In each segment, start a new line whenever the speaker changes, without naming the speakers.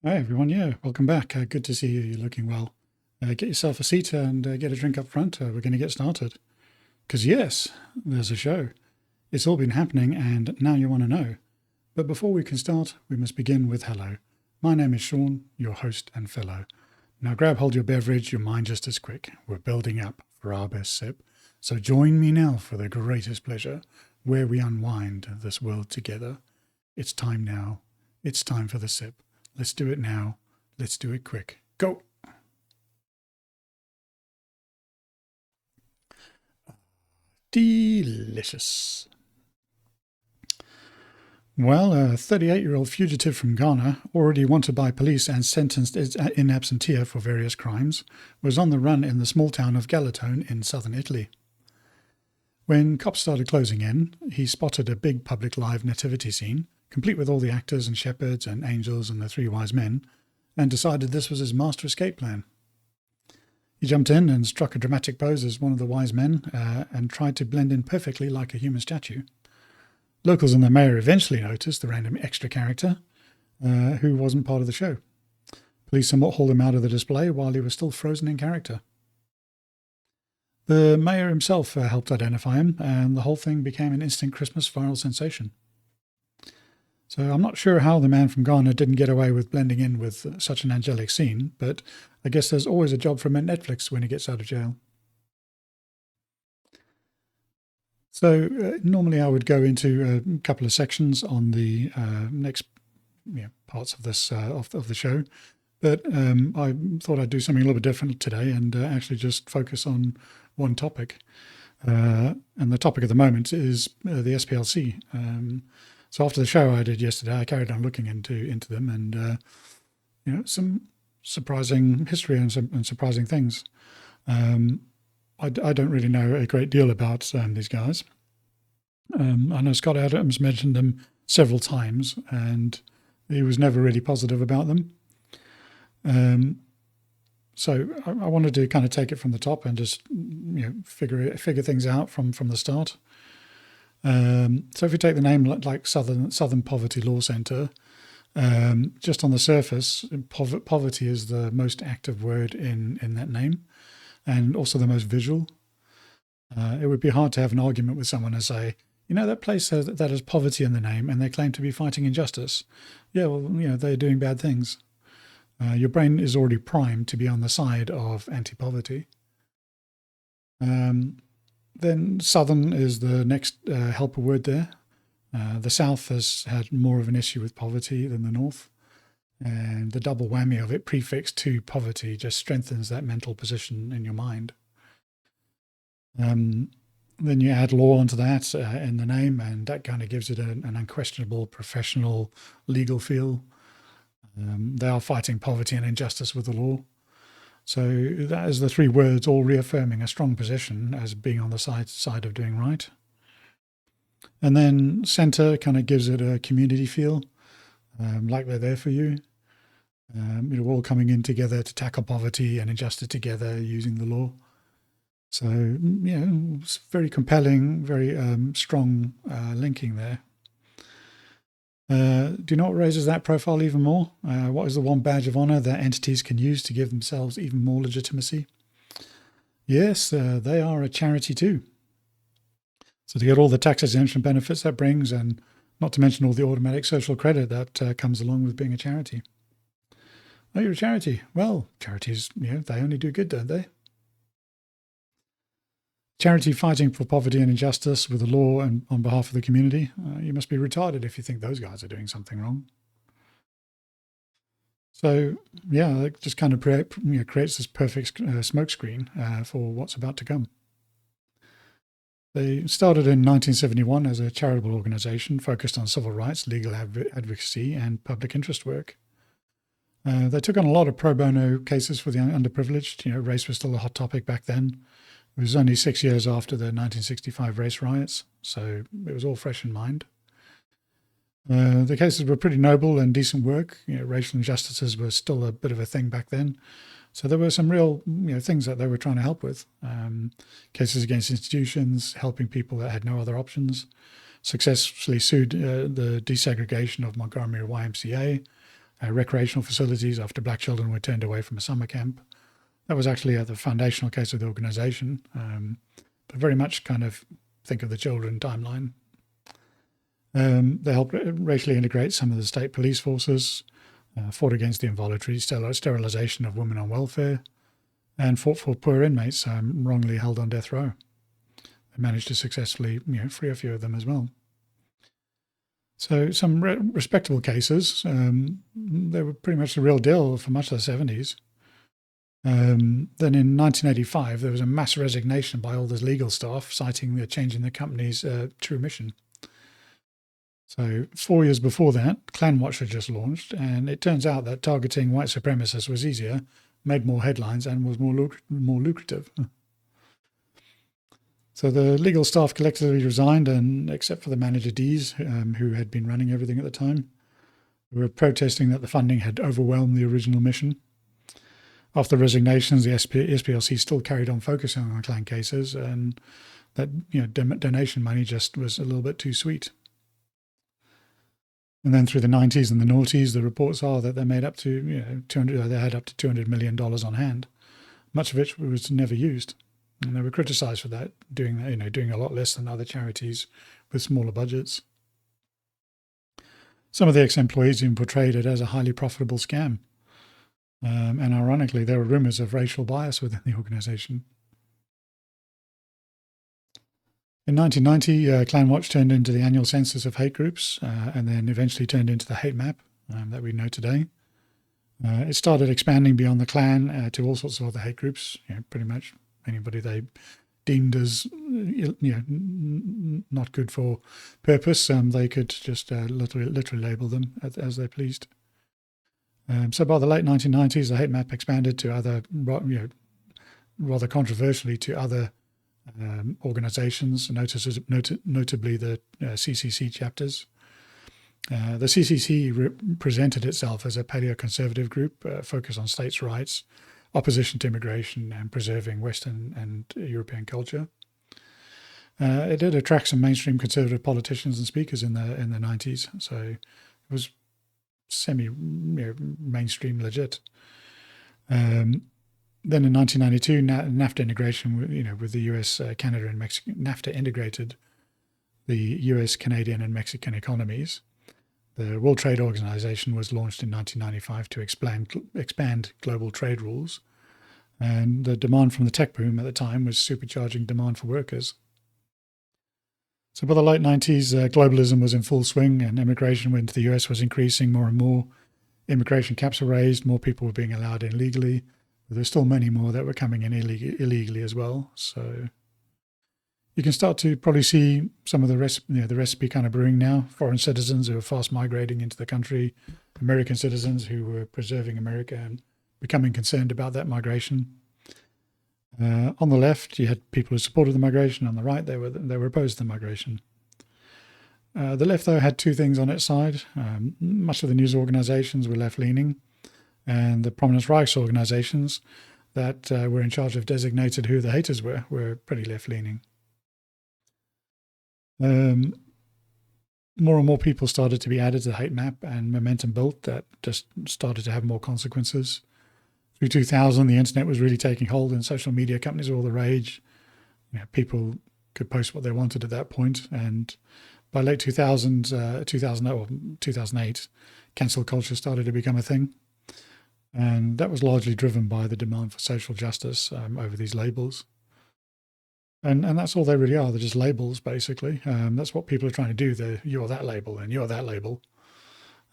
Hi everyone, yeah, welcome back. Good to see you. You're looking well. Get yourself a seat and get a drink up front. We're going to get started. Because, yes, there's a show. It's all been happening and now you want to know. But before we can start, we must begin with hello. My name is Sean, your host and fellow. Now grab hold your beverage, your mind just as quick. We're building up for our best sip. So join me now for the greatest pleasure, where we unwind this world together. It's time now. It's time for the sip. Let's do it now. Let's do it quick. Go. Delicious. Well, a 38-year-old fugitive from Ghana, already wanted by police and sentenced in absentia for various crimes, was on the run in the small town of Galatone in southern Italy. When cops started closing in, he spotted a big public live nativity scene, complete with all the actors and shepherds and angels and the three wise men, and decided this was his master escape plan. He jumped in and struck a dramatic pose as one of the wise men and tried to blend in perfectly like a human statue. Locals and the mayor eventually noticed the random extra character who wasn't part of the show. Police somewhat hauled him out of the display while he was still frozen in character. The mayor himself helped identify him, and the whole thing became an instant Christmas viral sensation. So I'm not sure how the man from Ghana didn't get away with blending in with such an angelic scene, but I guess there's always a job for him at Netflix when he gets out of jail. So normally I would go into a couple of sections on the next parts of this of the show, but I thought I'd do something a little bit different today and actually just focus on one topic. And the topic at the moment is the SPLC. So after the show I did yesterday, I carried on looking into them, and some surprising history and some surprising things. I don't really know a great deal about these guys. I know Scott Adams mentioned them several times, and he was never really positive about them. So I wanted to kind of take it from the top and just figure things out from the start. So if you take the name like Southern Poverty Law Center, just on the surface, poverty is the most active word in that name, and also the most visual. It would be hard to have an argument with someone and say, that place that has poverty in the name, and they claim to be fighting injustice. Yeah, well, they're doing bad things. Your brain is already primed to be on the side of anti-poverty. Then Southern is the next helper word there. The South has had more of an issue with poverty than the North. And the double whammy of it prefixed to poverty just strengthens that mental position in your mind. Then you add law onto that in the name, and that kind of gives it an unquestionable professional legal feel. They are fighting poverty and injustice with the law. So that is the three words, all reaffirming a strong position as being on the side of doing right. And then center kind of gives it a community feel, like they're there for you. We're all coming in together to tackle poverty and injustice together using the law. So, it's very compelling, very strong linking there. Do you know what raises that profile even more? What is the one badge of honor that entities can use to give themselves even more legitimacy? Yes, they are a charity too. So to get all the tax exemption benefits that brings, and not to mention all the automatic social credit that comes along with being a charity. Oh, you're a charity. Well, charities, they only do good, don't they? Charity fighting for poverty and injustice with the law and on behalf of the community. You must be retarded if you think those guys are doing something wrong. So, it just kind of creates this perfect smokescreen for what's about to come. They started in 1971 as a charitable organization focused on civil rights, legal advocacy, and public interest work. They took on a lot of pro bono cases for the underprivileged. Race was still a hot topic back then. It was only 6 years after the 1965 race riots, so it was all fresh in mind. The cases were pretty noble and decent work. Racial injustices were still a bit of a thing back then. So there were some real things that they were trying to help with. Cases against institutions, helping people that had no other options. Successfully sued the desegregation of Montgomery YMCA, recreational facilities after black children were turned away from a summer camp. That was actually the foundational case of the organization, but very much kind of think of the children timeline. They helped racially integrate some of the state police forces, fought against the involuntary sterilization of women on welfare, and fought for poor inmates wrongly held on death row. They managed to successfully free a few of them as well. So some respectable cases. They were pretty much the real deal for much of the 70s. Then in 1985, there was a mass resignation by all the legal staff, citing the change in the company's true mission. So 4 years before that, Klan Watch had just launched, and it turns out that targeting white supremacists was easier, made more headlines, and was more lucrative. So the legal staff collectively resigned, and except for the manager Dees, who had been running everything at the time, were protesting that the funding had overwhelmed the original mission. After resignations, the SPLC still carried on focusing on Klan cases, and that donation money just was a little bit too sweet. And then through the 90s and the noughties, the reports are that they made up to they had up to $200 million on hand, much of which was never used, and they were criticised for that, doing a lot less than other charities with smaller budgets. Some of the ex-employees even portrayed it as a highly profitable scam, and ironically, there were rumours of racial bias within the organisation. In 1990, Klan Watch turned into the annual census of hate groups, and then eventually turned into the hate map that we know today. It started expanding beyond the Klan to all sorts of other hate groups. Pretty much anybody they deemed as not good for purpose, they could just literally label them as they pleased. So by the late 1990s, the hate map expanded to other, rather controversially, to other organizations, notably the CCC chapters. The CCC presented itself as a paleoconservative group focused on states' rights, opposition to immigration, and preserving Western and European culture. It did attract some mainstream conservative politicians and speakers in the 90s, so it was semi-mainstream legit. Then in 1992, NAFTA integration, with the US, Canada, and Mexico, NAFTA integrated the US, Canadian, and Mexican economies. The World Trade Organization was launched in 1995 to expand global trade rules, and the demand from the tech boom at the time was supercharging demand for workers. So by the late 90s, globalism was in full swing, and immigration into the US was increasing more and more. Immigration caps were raised, more people were being allowed in legally. There's still many more that were coming in illegally as well. So you can start to probably see some of the recipe kind of brewing now. Foreign citizens who are fast migrating into the country, American citizens who were preserving America and becoming concerned about that migration. On the left, you had people who supported the migration. On the right, they were opposed to the migration. The left, though, had two things on its side. Much of the news organizations were left-leaning, and the prominent rights organizations that were in charge of designated who the haters were pretty left-leaning. More and more people started to be added to the hate map, and momentum built that just started to have more consequences. Through 2000, the internet was really taking hold, and social media companies were all the rage. People could post what they wanted at that point, and by late 2008, cancel culture started to become a thing. And that was largely driven by the demand for social justice over these labels. And that's all they really are. They're just labels, basically. That's what people are trying to do. You're that label and you're that label.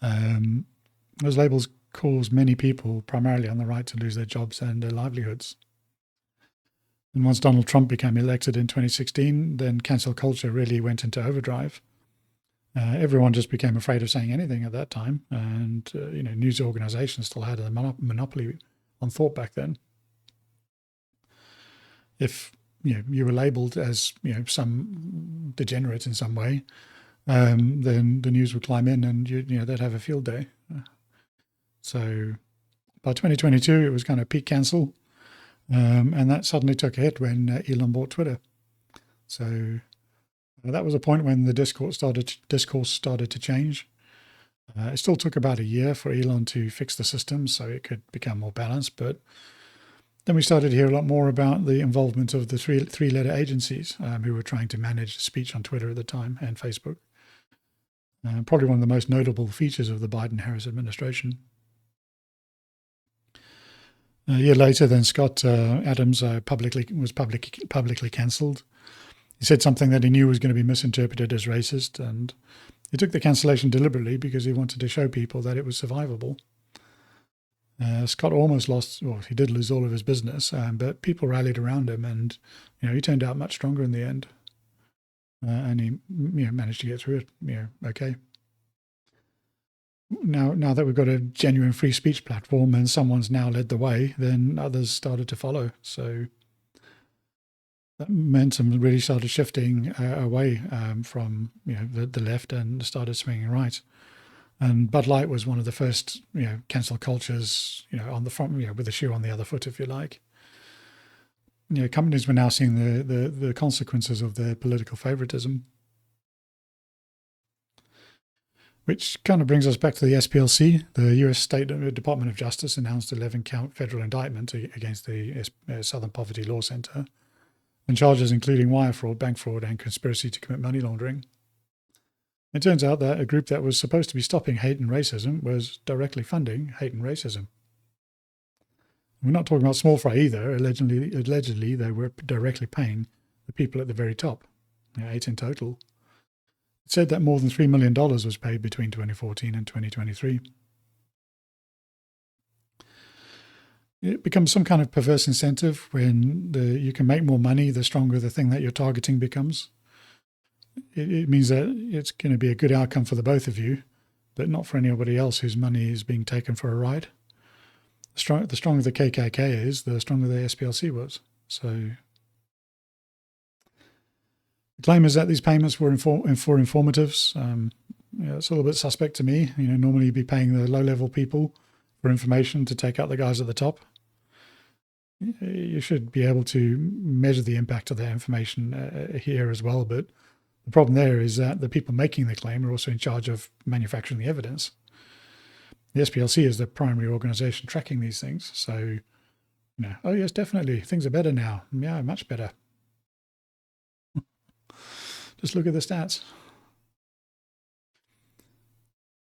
Those labels cause many people, primarily on the right, to lose their jobs and their livelihoods. And once Donald Trump became elected in 2016, then cancel culture really went into overdrive. Everyone just became afraid of saying anything at that time, and news organizations still had a monopoly on thought back then. If you were labeled as some degenerate in some way, then the news would climb in, and they'd have a field day. So by 2022, it was kind of peak cancel, and that suddenly took a hit when Elon bought Twitter. So that was a point when the discourse started to change. It still took about a year for Elon to fix the system so it could become more balanced, but then we started to hear a lot more about the involvement of the three-letter agencies who were trying to manage speech on Twitter at the time and Facebook. Probably one of the most notable features of the Biden-Harris administration. A year later, then Scott Adams was publicly cancelled. He said something that he knew was going to be misinterpreted as racist, and he took the cancellation deliberately because he wanted to show people that it was survivable. Scott almost lost, well, he did lose all of his business, but people rallied around him, and he turned out much stronger in the end, and he managed to get through it, okay. Now that we've got a genuine free speech platform and someone's now led the way, then others started to follow. So that momentum really started shifting away from the left and started swinging right. And Bud Light was one of the first cancel cultures on the front with the shoe on the other foot, if you like. Companies were now seeing the consequences of their political favoritism. Which kind of brings us back to the SPLC. The US State Department of Justice announced 11-count federal indictment against the Southern Poverty Law Center, and charges including wire fraud, bank fraud, and conspiracy to commit money laundering. It turns out that a group that was supposed to be stopping hate and racism was directly funding hate and racism. We're not talking about small fry either. Allegedly, they were directly paying the people at the very top, 8 in total. It said that more than $3 million was paid between 2014 and 2023. It becomes some kind of perverse incentive when you can make more money the stronger the thing that you're targeting becomes. It means that it's going to be a good outcome for the both of you, but not for anybody else whose money is being taken for a ride. The stronger the KKK is, the stronger the SPLC was. So the claim is that these payments were for informatives. It's a little bit suspect to me. Normally you'd be paying the low-level people for information to take out the guys at the top. You should be able to measure the impact of that information here as well, but the problem there is that the people making the claim are also in charge of manufacturing the evidence. The SPLC is the primary organization tracking these things. So, oh yes, definitely, things are better now. Yeah, much better. Just look at the stats.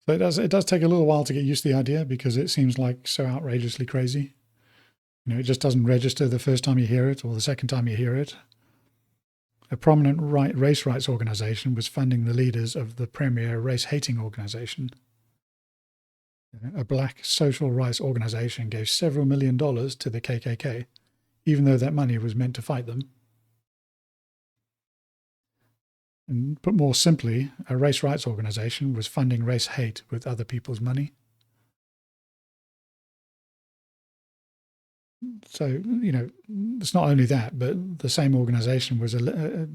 So it does take a little while to get used to the idea because it seems like so outrageously crazy. It just doesn't register the first time you hear it or the second time you hear it. A prominent race rights organization was funding the leaders of the premier race-hating organization. A black social rights organization gave several $1 million to the KKK, even though that money was meant to fight them. And put more simply, a race rights organization was funding race hate with other people's money. So, it's not only that, but the same organization was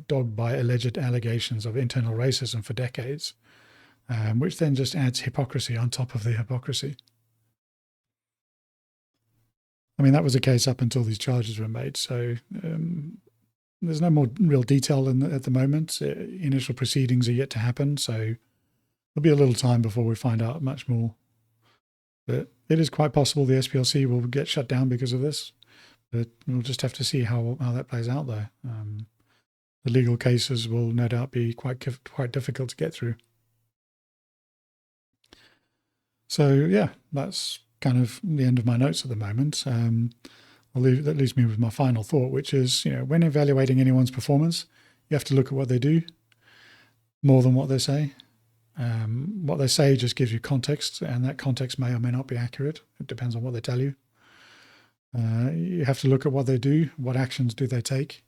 dogged by alleged allegations of internal racism for decades, which then just adds hypocrisy on top of the hypocrisy. I mean, that was the case up until these charges were made. So there's no more real detail at the moment. Initial proceedings are yet to happen, so there'll be a little time before we find out much more. But it is quite possible the SPLC will get shut down because of this. But we'll just have to see how that plays out, though. The legal cases will no doubt be quite difficult to get through. So, yeah, that's kind of the end of my notes at the moment. That leaves me with my final thought, which is, when evaluating anyone's performance, you have to look at what they do more than what they say. What they say just gives you context, and that context may or may not be accurate. It depends on what they tell you. You have to look at what they do. What actions do they take?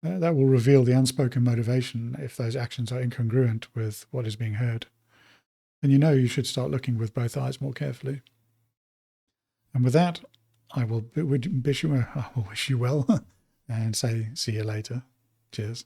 That will reveal the unspoken motivation if those actions are incongruent with what is being heard. And you should start looking with both eyes more carefully. And with that, I will wish you well and say see you later. Cheers.